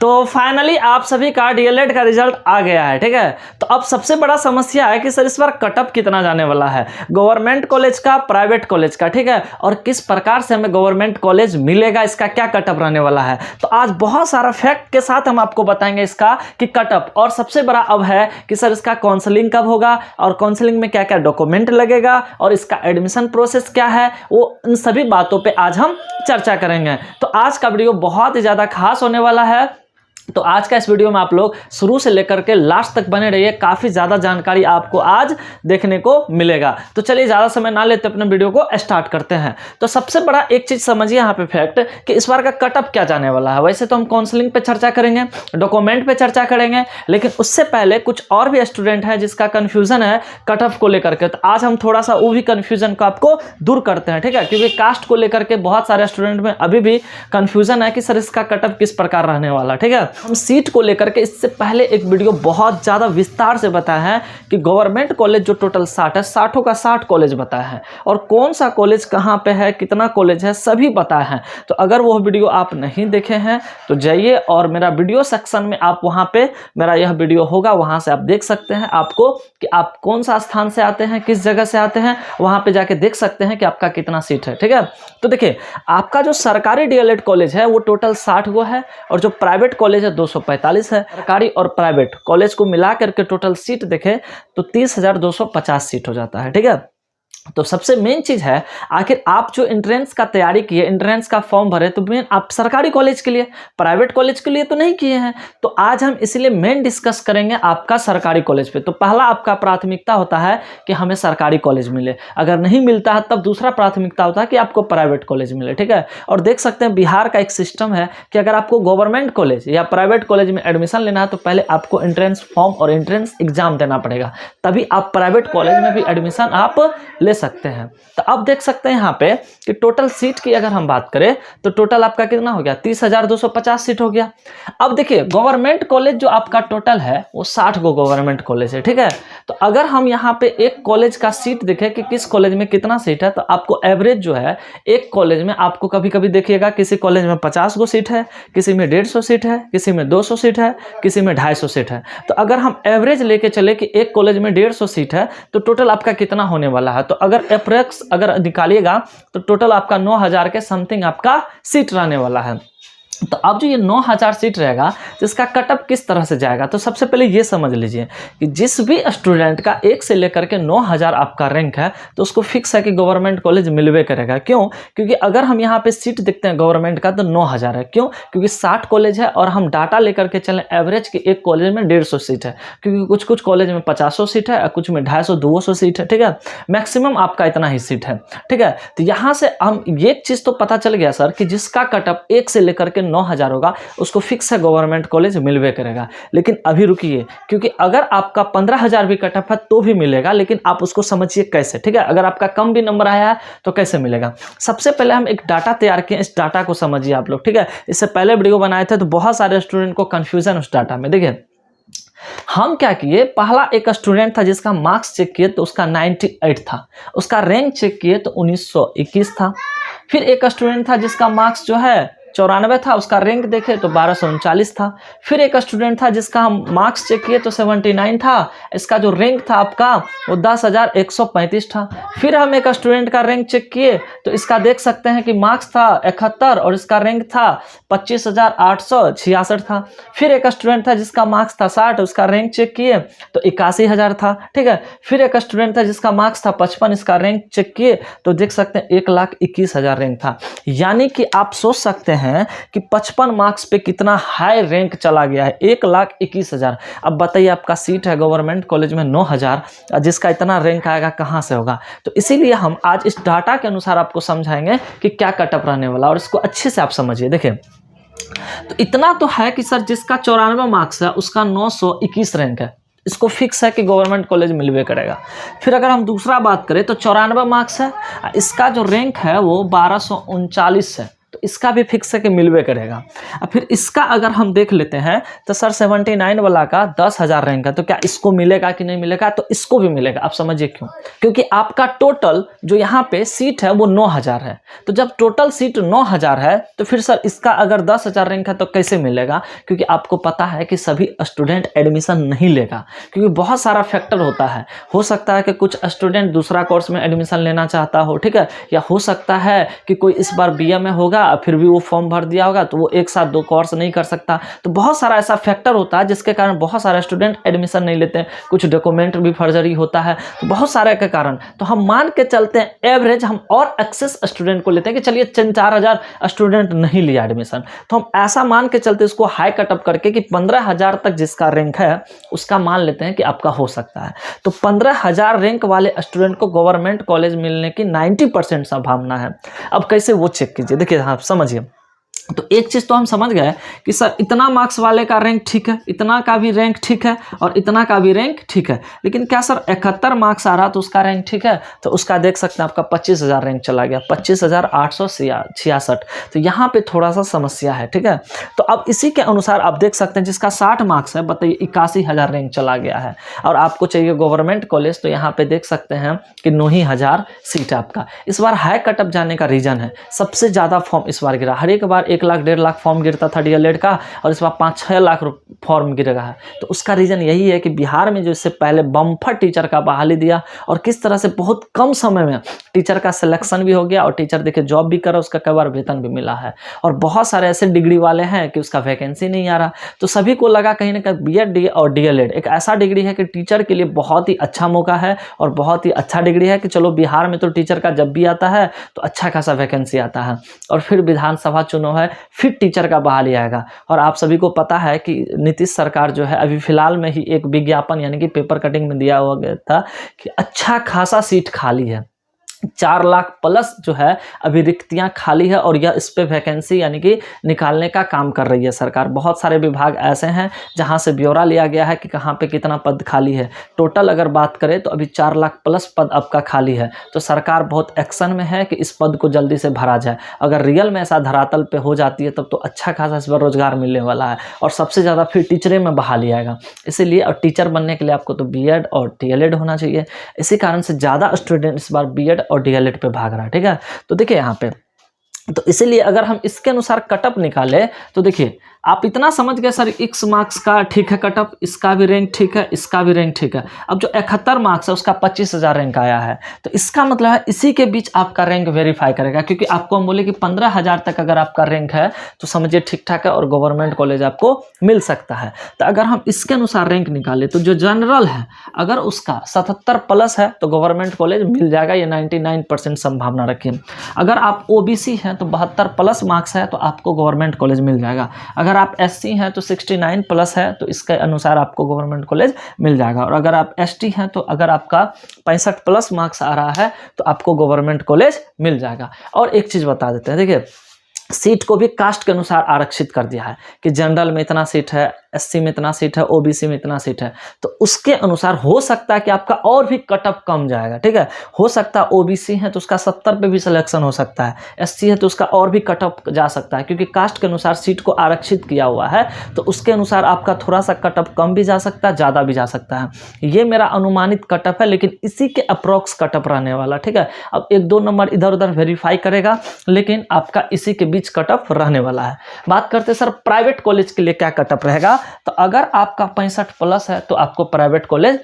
तो फाइनली आप सभी का डीएलएड का रिजल्ट आ गया है, ठीक है। तो अब सबसे बड़ा समस्या है कि सर इस बार कटअप कितना जाने वाला है, गवर्नमेंट कॉलेज का, प्राइवेट कॉलेज का, ठीक है, और किस प्रकार से हमें गवर्नमेंट कॉलेज मिलेगा, इसका क्या कटअप रहने वाला है। तो आज बहुत सारा फैक्ट के साथ हम आपको बताएंगे इसका कि कटअप, और सबसे बड़ा अब है कि सर इसका काउंसलिंग कब होगा और काउंसलिंग में क्या क्या डॉक्यूमेंट लगेगा और इसका एडमिशन प्रोसेस क्या है, वो इन सभी बातों पे आज हम चर्चा करेंगे। तो आज का वीडियो बहुत ही ज़्यादा खास होने वाला है। तो आज का इस वीडियो में आप लोग शुरू से लेकर के लास्ट तक बने रहिए, काफ़ी ज़्यादा जानकारी आपको आज देखने को मिलेगा। तो चलिए ज़्यादा समय ना लेते अपने वीडियो को स्टार्ट करते हैं। तो सबसे बड़ा एक चीज़ समझिए यहाँ पे फैक्ट कि इस बार का कटअप क्या जाने वाला है। वैसे तो हम काउंसलिंग पे चर्चा करेंगे, डॉक्यूमेंट पे चर्चा करेंगे, लेकिन उससे पहले कुछ और भी स्टूडेंट है जिसका कन्फ्यूज़न है कटअप को लेकर के। तो आज हम थोड़ा सा वो भी कन्फ्यूज़न को आपको दूर करते हैं, ठीक है, क्योंकि कास्ट को लेकर के बहुत सारे स्टूडेंट में अभी भी कन्फ्यूज़न है कि सर इसका कटअप किस प्रकार रहने वाला, ठीक है। हम सीट को लेकर के इससे पहले एक वीडियो बहुत ज़्यादा विस्तार से बताया है कि गवर्नमेंट कॉलेज जो टोटल 60 है, 60 का 60 कॉलेज बताया है, और कौन सा कॉलेज कहाँ पे है, कितना कॉलेज है, सभी बताया है। तो अगर वो वीडियो आप नहीं देखे हैं तो जाइए और मेरा वीडियो सेक्शन में आप वहाँ पे मेरा यह वीडियो होगा, वहाँ से आप देख सकते हैं आपको कि आप कौन सा स्थान से आते हैं, किस जगह से आते हैं, वहाँ पे जाके देख सकते हैं कि आपका कितना सीट है, ठीक है। तो देखिए आपका जो सरकारी डीएलएड कॉलेज है वो टोटल 60 गो है, और जो प्राइवेट कॉलेज है 245 है। सरकारी और प्राइवेट कॉलेज को मिला करके टोटल सीट देखें तो 30,250 सीट हो जाता है, ठीक है। तो सबसे मेन चीज़ है, आखिर आप जो एंट्रेंस का तैयारी किए, एंट्रेंस का फॉर्म भरे, तो मेन आप सरकारी कॉलेज के लिए, प्राइवेट कॉलेज के लिए तो नहीं किए हैं। तो आज हम इसलिए मेन डिस्कस करेंगे आपका सरकारी कॉलेज पे। तो पहला आपका प्राथमिकता होता है कि हमें सरकारी कॉलेज मिले, अगर नहीं मिलता है तब दूसरा प्राथमिकता होता है कि आपको प्राइवेट कॉलेज मिले, ठीक है। और देख सकते हैं बिहार का एक सिस्टम है कि अगर आपको गवर्नमेंट कॉलेज या प्राइवेट कॉलेज में एडमिशन लेना है तो पहले आपको एंट्रेंस फॉर्म और एंट्रेंस एग्जाम देना पड़ेगा, तभी आप प्राइवेट कॉलेज में भी एडमिशन आप ले सकते हैं। तो अब देख सकते हैं यहाँ पे कि टोटल सीट की अगर हम बात करें तो टोटल आपका कितना हो गया, 30,250 सीट हो गया। अब देखिए गवर्नमेंट कॉलेज जो आपका टोटल है वो 60 गो गवर्नमेंट कॉलेज है, ठीक है। तो अगर हम यहाँ पे एक कॉलेज का सीट देखें कि किस कॉलेज में कितना सीट है, तो आपको एवरेज जो है एक कॉलेज में आपको कभी कभी देखिएगा किसी कॉलेज में 50 गो सीट है, किसी में 150 सीट है, किसी में 200 सीट है, किसी में 250 सीट है। तो अगर हम एवरेज लेके चले कि एक कॉलेज में 150 सीट है तो टोटल आपका कितना होने वाला है, तो अगर अप्रोक्स अगर निकालिएगा तो टोटल आपका 9,000 के समथिंग आपका सीट रहने वाला है। तो अब जो ये 9,000 सीट रहेगा जिसका कटअप किस तरह से जाएगा, तो सबसे पहले ये समझ लीजिए कि जिस भी स्टूडेंट का 1 से लेकर के 9,000 आपका रैंक है तो उसको फिक्स है कि गवर्नमेंट कॉलेज मिलवे करेगा। क्यों? क्योंकि अगर हम यहाँ पे सीट देखते हैं गवर्नमेंट का तो 9,000 है। क्यों? क्योंकि 60 कॉलेज है और हम डाटा लेकर के चलें एवरेज कि एक कॉलेज में 150 सीट है, क्योंकि कुछ कुछ कॉलेज में 50 सीट है और कुछ में 250 200 सीट है, ठीक है। मैक्सिमम आपका इतना ही सीट है, ठीक है। तो यहाँ से हम एक चीज़ तो पता चल गया सर कि जिसका कटअप 1 से लेकर के 9,000 होगा उसको फिक्स है गवर्नमेंट कॉलेज मिलवे करेगा। लेकिन अभी रुकिए, क्योंकि अगर आपका 15,000 भी कटअप है तो भी मिलेगा, लेकिन आप उसको समझिए कैसे, ठीक है। अगर आपका कम भी नंबर आया है तो कैसे मिलेगा। सबसे पहले हम एक डाटा तैयार किए, इस डाटा को समझिए आप लोग, ठीक है। इससे पहले वीडियो बनाए थे तो बहुत सारे स्टूडेंट को कंफ्यूजन उस डाटा में। देखिए हम क्या किए, पहला एक स्टूडेंट था जिसका मार्क्स चेक किए तो उसका 98 था, उसका रैंक चेक किए तो 1921 था। फिर एक स्टूडेंट था जिसका मार्क्स जो है 94 था, उसका रैंक देखे तो 1239 था। फिर एक स्टूडेंट था जिसका हम मार्क्स चेक किए तो 79 था, इसका जो रैंक था आपका वो 10,135 था। फिर हम एक स्टूडेंट का रैंक चेक किए तो इसका देख सकते हैं कि मार्क्स था 71 और इसका रैंक था 25,866 था। फिर एक स्टूडेंट था जिसका मार्क्स था 60, उसका रैंक चेक किए तो 81,000 था, ठीक है। फिर एक स्टूडेंट था जिसका मार्क्स था 55, इसका रैंक चेक किए तो देख सकते हैं 1,21,000 रैंक था। यानी कि आप सोच सकते हैं कि 55 मार्क्स पे कितना हाई रैंक चला गया है, 1,21,000। अब बताइए आपका सीट है गवर्नमेंट कॉलेज में 9,000, जिसका इतना रैंक आएगा कहाँ से होगा। तो इसीलिए हम आज इस डाटा के अनुसार आपको समझाएंगे कि क्या कटअप रहने वाला, और इसको अच्छे से आप समझिए। देखिए तो इतना तो है कि सर जिसका 94 मार्क्स है उसका 921 रैंक है, इसको फिक्स है कि गवर्नमेंट कॉलेज मिलवे करेगा। फिर अगर हम दूसरा बात करें तो 94 मार्क्स है, इसका जो रैंक है वो 1239 है, तो इसका भी फिक्स है कि मिलवे करेगा। अब फिर इसका अगर हम देख लेते हैं तो सर 79 वाला का 10,000 रैंक है, तो क्या इसको मिलेगा कि नहीं मिलेगा? तो इसको भी मिलेगा। आप समझिए क्यों, क्योंकि आपका टोटल जो यहाँ पे सीट है वो 9,000 है। तो जब टोटल सीट 9,000 है तो फिर सर इसका अगर 10,000 रैंक है तो कैसे मिलेगा? क्योंकि आपको पता है कि सभी स्टूडेंट एडमिशन नहीं लेगा, क्योंकि बहुत सारा फैक्टर होता है। हो सकता है कि कुछ स्टूडेंट दूसरा कोर्स में एडमिशन लेना चाहता हो, ठीक है, या हो सकता है कि कोई इस बार बीए में होगा फिर भी वो फॉर्म भर दिया होगा तो वो एक साथ 2 कोर्स नहीं कर सकता। तो बहुत सारा ऐसा फैक्टर होता है जिसके कारण बहुत सारे स्टूडेंट एडमिशन नहीं लेते हैं। कुछ डॉक्यूमेंट भी फर्जरी होता है, तो बहुत सारे के कारण तो हम मान के चलते हैं एवरेज हम और एक्सेस स्टूडेंट को लेते हैं कि चलिए 3-4 हज़ार स्टूडेंट नहीं लिया एडमिशन, तो हम ऐसा मान के चलते इसको हाई कटअप करके कि 15,000 तक जिसका रैंक है उसका मान लेते हैं कि आपका हो सकता है। तो 15,000 रैंक वाले स्टूडेंट को गवर्नमेंट कॉलेज मिलने की 90% संभावना है। अब कैसे वो चेक कीजिए, देखिए आप समझिए। तो एक चीज़ तो हम समझ गए कि सर इतना मार्क्स वाले का रैंक ठीक है, इतना का भी रैंक ठीक है और इतना का भी रैंक ठीक है, लेकिन क्या सर 71 मार्क्स आ रहा तो उसका रैंक ठीक है? तो उसका देख सकते हैं आपका 25,000 रैंक चला गया, 25,866। तो यहाँ पे थोड़ा सा समस्या है, ठीक है। तो अब इसी के अनुसार आप देख सकते हैं जिसका 60 मार्क्स है बताइए 81,000 रैंक चला गया है, और आपको चाहिए गवर्नमेंट कॉलेज, तो यहाँ पे देख सकते हैं कि 9,000 सीट आपका। इस बार हाई कटअप जाने का रीज़न है सबसे ज़्यादा फॉर्म इस बार गिरा। हर एक बार 1 लाख 1.5 लाख फॉर्म गिरता था डीएलएड का, और इस बार 5-6 लाख फॉर्म गिरेगा है। तो उसका रीज़न यही है कि बिहार में जो इससे पहले बम्पर टीचर का बहाली दिया और किस तरह से बहुत कम समय में टीचर का सिलेक्शन भी हो गया और टीचर देखिए जॉब भी करा, उसका कई बार वेतन भी मिला है। और बहुत सारे ऐसे डिग्री वाले हैं कि उसका वैकेंसी नहीं आ रहा, तो सभी को लगा कहीं ना कहीं बीएड और डीएलएड एक ऐसा डिग्री है कि टीचर के लिए बहुत ही अच्छा मौका है और बहुत ही अच्छा डिग्री है कि चलो बिहार में तो टीचर का जब भी आता है तो अच्छा खासा वैकेंसी आता है। और फिर विधानसभा चुनाव है, फिर टीचर का बहाली आएगा। और आप सभी को पता है कि नीतीश सरकार जो है अभी फिलहाल में ही एक विज्ञापन यानी कि पेपर कटिंग में दिया हुआ गया था कि अच्छा खासा सीट खाली है, 4 लाख प्लस जो है अभी रिक्तियां खाली है, और यह इस पे वैकेंसी यानी कि निकालने का काम कर रही है सरकार। बहुत सारे विभाग ऐसे हैं जहां से ब्यौरा लिया गया है कि कहां पे कितना पद खाली है। टोटल अगर बात करें तो अभी 4 लाख प्लस पद आपका खाली है। तो सरकार बहुत एक्शन में है कि इस पद को जल्दी से भरा जाए। अगर रियल में ऐसा धरातल पे हो जाती है तब तो अच्छा खासा इस पर रोजगार मिलने वाला है, और सबसे ज़्यादा फिर टीचरें में बहाली आएगा। इसीलिए और टीचर बनने के लिए आपको तो बीएड और डीएलएड होना चाहिए। इसी कारण से ज़्यादा स्टूडेंट इस बार बीएड और डीएलएड पे भाग रहा है, ठीक है। तो देखिए यहाँ पे, तो इसीलिए अगर हम इसके अनुसार कटअप निकाले तो देखिए आप इतना समझ गए सर x मार्क्स का ठीक है कटअप, इसका भी रैंक ठीक है, इसका भी रैंक ठीक है। अब जो 71 मार्क्स है उसका 25,000 रैंक आया है, तो इसका मतलब है इसी के बीच आपका रैंक वेरीफाई करेगा, क्योंकि आपको हम बोले कि 15,000 तक अगर आपका रैंक है तो समझिए ठीक ठाक है और गवर्नमेंट कॉलेज आपको मिल सकता है। तो अगर हम इसके अनुसार रैंक निकाले तो जो जनरल है अगर उसका 77 प्लस है तो गवर्नमेंट कॉलेज मिल जाएगा, ये 99% संभावना रखिए। अगर आप ओबीसी हैं तो 72 प्लस मार्क्स है तो आपको गवर्नमेंट कॉलेज मिल जाएगा। अगर आप एससी हैं तो 69 प्लस है तो इसके अनुसार आपको गवर्नमेंट कॉलेज मिल जाएगा। और अगर आप एसटी हैं तो अगर आपका 65 प्लस मार्क्स आ रहा है तो आपको गवर्नमेंट कॉलेज मिल जाएगा। और एक चीज़ बता देते हैं, देखिए सीट को भी कास्ट के अनुसार आरक्षित कर दिया है कि जनरल में इतना सीट है, एससी में इतना सीट है, ओबीसी में इतना सीट है, तो उसके अनुसार हो सकता है कि आपका और भी कटअप कम जाएगा, ठीक है। हो सकता है ओबीसी है तो उसका 70 पे भी सिलेक्शन हो सकता है, एससी है तो उसका और भी कटअप जा सकता है, क्योंकि कास्ट के अनुसार सीट को आरक्षित किया हुआ है तो उसके अनुसार आपका थोड़ा सा कटअप कम भी जा सकता है, ज़्यादा भी जा सकता है। ये मेरा अनुमानित कटअप है, लेकिन इसी के अप्रोक्स कटअप रहने वाला, ठीक है। अब 1-2 नंबर इधर उधर वेरीफाई करेगा, लेकिन आपका इसी के बीच कटअप रहने वाला है। बात करते सर प्राइवेट कॉलेज के लिए क्या कटअप रहेगा, तो अगर आपका 65 प्लस है तो आपको प्राइवेट कॉलेज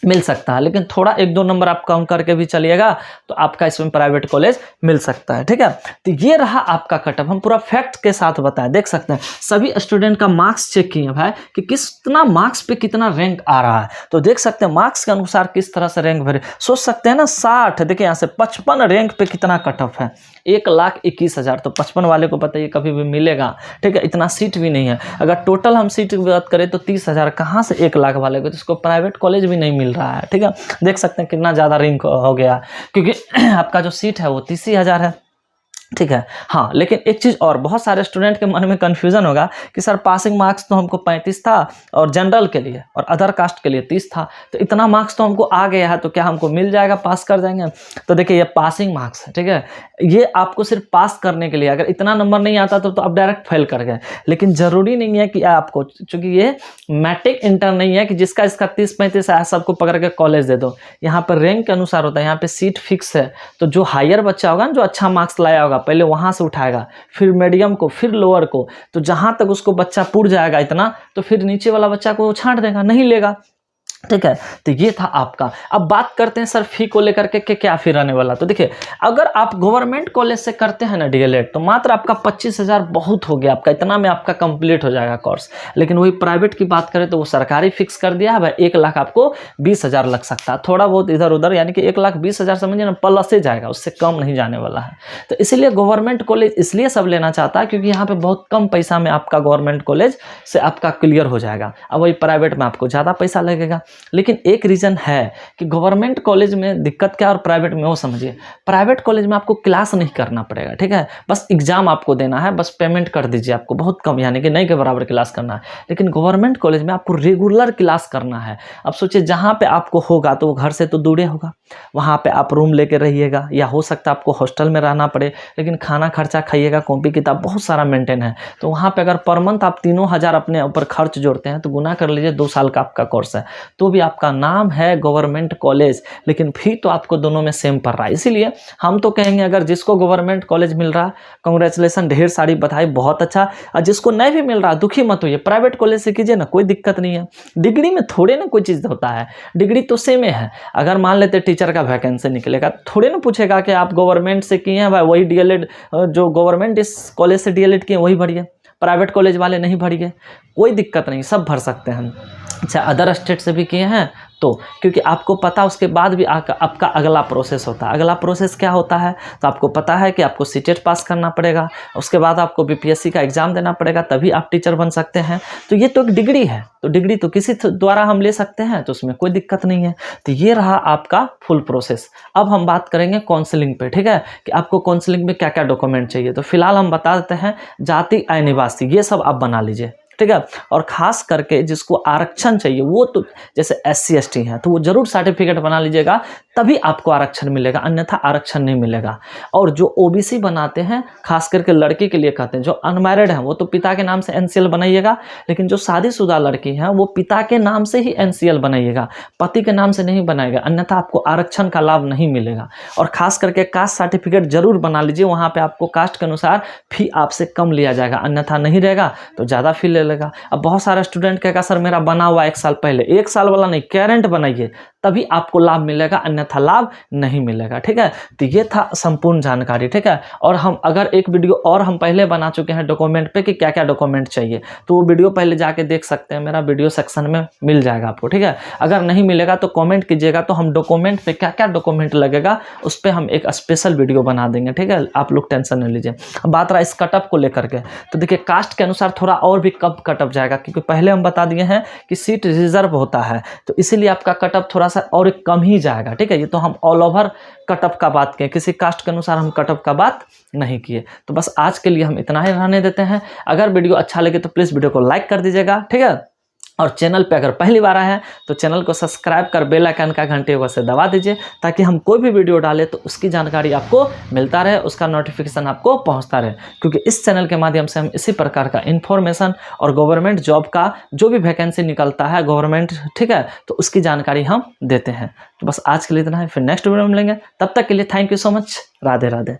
मिल सकता है, लेकिन थोड़ा 1-2 नंबर आप कम करके भी चलिएगा तो आपका इसमें प्राइवेट कॉलेज मिल सकता है, ठीक है। तो ये रहा आपका कटअप, हम पूरा फैक्ट के साथ बताएं। देख सकते हैं सभी स्टूडेंट का मार्क्स चेक किए भाई कि कितना मार्क्स पे कितना रैंक आ रहा है, तो देख सकते हैं मार्क्स के अनुसार किस तरह से रैंक भरे। सोच सकते हैं ना 60, देखिए यहाँ से 55 रैंक पे कितना कटअप है, 1,21,000। तो 55 वाले को बताइए कभी भी मिलेगा, ठीक है। इतना सीट भी नहीं है। अगर टोटल हम सीट की बात करें तो 30,000 कहाँ से 1 लाख वाले को, तो इसको प्राइवेट कॉलेज भी नहीं मिल रहा है, ठीक है। देख सकते हैं कितना ज़्यादा रैंक हो गया, क्योंकि आपका जो सीट है वो 30,000 है। ठीक है। हाँ, लेकिन एक चीज़ और, बहुत सारे स्टूडेंट के मन में कन्फ्यूज़न होगा कि सर पासिंग मार्क्स तो हमको 35 था और जनरल के लिए और अदर कास्ट के लिए 30 था, तो इतना मार्क्स तो हमको आ गया है, तो क्या हमको मिल जाएगा, पास कर जाएंगे? तो देखिए ये पासिंग मार्क्स है, ठीक है, ये आपको सिर्फ पास करने के लिए, अगर इतना नंबर नहीं आता तो आप डायरेक्ट फेल कर गए। लेकिन ज़रूरी नहीं है कि आपको, चूँकि ये मैट्रिक इंटर नहीं है कि जिसका इसका 30-35 आया सबको पकड़ के कॉलेज दे दो। यहाँ पर रैंक के अनुसार होता है, यहाँ पर सीट फिक्स है। तो जो हायर बच्चा होगा ना, जो अच्छा मार्क्स लाया होगा, पहले वहाँ से उठाएगा, फिर मीडियम को, फिर लोअर को, तो जहाँ तक उसको बच्चा पुर जाएगा इतना, तो फिर नीचे वाला बच्चा को छांट देगा, नहीं लेगा। ठीक है, तो ये था आपका। अब बात करते हैं सर फी को लेकर के क्या फी रहने वाला। तो देखिए, अगर आप गवर्नमेंट कॉलेज से करते हैं ना डीएलएड, तो मात्र आपका 25,000 बहुत हो गया, आपका इतना में आपका कंप्लीट हो जाएगा कोर्स। लेकिन वही प्राइवेट की बात करें तो वो सरकारी फिक्स कर दिया है भाई, 1 लाख आपको 20,000 लग सकता है, थोड़ा बहुत इधर उधर, यानी कि 1,20,000 समझिए ना, प्लस से जाएगा, उससे कम नहीं जाने वाला है। तो इसीलिए गवर्नमेंट कॉलेज इसलिए सब लेना चाहता है क्योंकि यहाँ पे बहुत कम पैसा में आपका गवर्नमेंट कॉलेज से आपका क्लियर हो जाएगा। अब वही प्राइवेट में आपको ज़्यादा पैसा लगेगा। लेकिन एक रीज़न है कि गवर्नमेंट कॉलेज में दिक्कत क्या और प्राइवेट में वो समझिए। प्राइवेट कॉलेज में आपको क्लास नहीं करना पड़ेगा, ठीक है, बस एग्जाम आपको देना है, बस पेमेंट कर दीजिए, आपको बहुत कम, यानी कि नहीं के बराबर क्लास करना है। लेकिन गवर्नमेंट कॉलेज में आपको रेगुलर क्लास करना है। अब सोचिए, जहाँ पे आपको होगा तो वो घर से तो दूर होगा, वहाँ पे आप रूम लेके रहिएगा, या हो सकता है आपको हॉस्टल में रहना पड़े, लेकिन खाना खर्चा खाइएगा, कॉपी किताब बहुत सारा मेंटेन है। तो वहाँ पे अगर पर मंथ आप 3,000 अपने ऊपर खर्च जोड़ते हैं तो गुना कर लीजिए, 2 साल का आपका कोर्स है, तो भी आपका नाम है गवर्नमेंट कॉलेज, लेकिन फी तो आपको दोनों में सेम पड़ रहा है। इसीलिए हम तो कहेंगे, अगर जिसको गवर्नमेंट कॉलेज मिल रहा, कांग्रेचुलेसन, ढेर सारी बधाई, बहुत अच्छा। और जिसको नहीं भी मिल रहा, दुखी मत होइए, प्राइवेट कॉलेज से कीजिए ना, कोई दिक्कत नहीं है। डिग्री में थोड़े ना कोई चीज़ होता है, डिग्री तो सेम है। अगर मान लेते टीचर का वैकेंसी निकलेगा, थोड़े ना पूछेगा कि आप गवर्नमेंट से किए हैं भाई, वही डीएलएड, जो गवर्नमेंट इस कॉलेज से डीएलएड किए वही भरिए, प्राइवेट कॉलेज वाले नहीं भरिए, कोई दिक्कत नहीं, सब भर सकते हैं। अच्छा, अदर स्टेट से भी किए हैं तो, क्योंकि आपको पता उसके बाद भी आपका अगला प्रोसेस होता है। अगला प्रोसेस क्या होता है, तो आपको पता है कि आपको सीटेट पास करना पड़ेगा, उसके बाद आपको बीपीएससी का एग्ज़ाम देना पड़ेगा, तभी आप टीचर बन सकते हैं। तो ये तो एक डिग्री है, तो डिग्री तो किसी द्वारा हम ले सकते हैं, तो उसमें कोई दिक्कत नहीं है। तो ये रहा आपका फुल प्रोसेस। अब हम बात करेंगे काउंसलिंग पे, ठीक है, कि आपको काउंसलिंग में क्या क्या डॉक्यूमेंट चाहिए। तो फिलहाल हम बता देते हैं, जाति, आय, निवासी, ये सब आप बना लीजिए, ठीक है। और खास करके जिसको आरक्षण चाहिए, वो तो जैसे SC ST हैं, तो वो जरूर सर्टिफिकेट बना लीजिएगा, तभी आपको आरक्षण मिलेगा, अन्यथा आरक्षण नहीं मिलेगा। और जो OBC बनाते हैं, खास करके लड़की के लिए कहते हैं, जो अनमैरिड हैं वो तो पिता के नाम से NCL बनाइएगा, लेकिन जो शादीशुदा लड़की हैं वो पिता के नाम से ही NCL बनाइएगा, पति के नाम से नहीं बनाएगा, अन्यथा आपको आरक्षण का लाभ नहीं मिलेगा। और खास करके कास्ट सर्टिफिकेट जरूर बना लीजिए, वहाँ पे आपको कास्ट के अनुसार फी आपसे कम लिया जाएगा, अन्यथा नहीं रहेगा तो ज़्यादा फी ले लेगा। अब बहुत सारा स्टूडेंट कहेगा सर मेरा बना हुआ 1 साल पहले, 1 साल वाला नहीं, करेंट बनाइए, तभी आपको लाभ मिलेगा, अन्यथा लाभ नहीं मिलेगा, ठीक है। तो ये था संपूर्ण जानकारी, ठीक है। और हम अगर एक वीडियो और हम पहले बना चुके हैं डॉक्यूमेंट पे कि क्या क्या डॉक्यूमेंट चाहिए, तो वो वीडियो पहले जाके देख सकते हैं, मेरा वीडियो सेक्शन में मिल जाएगा आपको, ठीक है। अगर नहीं मिलेगा तो कमेंट कीजिएगा, तो हम डॉक्यूमेंट पे क्या क्या डॉक्यूमेंट लगेगा उस पर हम एक स्पेशल वीडियो बना देंगे, ठीक है, आप लोग टेंशन नहीं लीजिए। अब बात रहा इस कटअप को लेकर के, तो देखिए कास्ट के अनुसार थोड़ा और भी कम कटअप जाएगा, क्योंकि पहले हम बता दिए हैं कि सीट रिजर्व होता है, तो इसीलिए आपका कटअप थोड़ा सा और कम ही जाएगा, ठीक है। ये तो हम ऑल ओवर कटअप का बात किए, किसी कास्ट के अनुसार हम कटअप का बात नहीं किए। तो बस आज के लिए हम इतना ही रहने देते हैं। अगर वीडियो अच्छा लगे तो प्लीज़ वीडियो को लाइक कर दीजिएगा, ठीक है। और चैनल पे अगर पहली बार आए हैं तो चैनल को सब्सक्राइब कर बेल आइकन का घंटे से दबा दीजिए, ताकि हम कोई भी वीडियो डालें तो उसकी जानकारी आपको मिलता रहे, उसका नोटिफिकेशन आपको पहुंचता रहे। क्योंकि इस चैनल के माध्यम से हम इसी प्रकार का इन्फॉर्मेशन और गवर्नमेंट जॉब का जो भी वैकेंसी निकलता है गवर्नमेंट, ठीक है, तो उसकी जानकारी हम देते हैं। तो बस आज के लिए इतना है, फिर नेक्स्ट वीडियो में मिलेंगे, तब तक के लिए thank you so much, Radhe Radhe.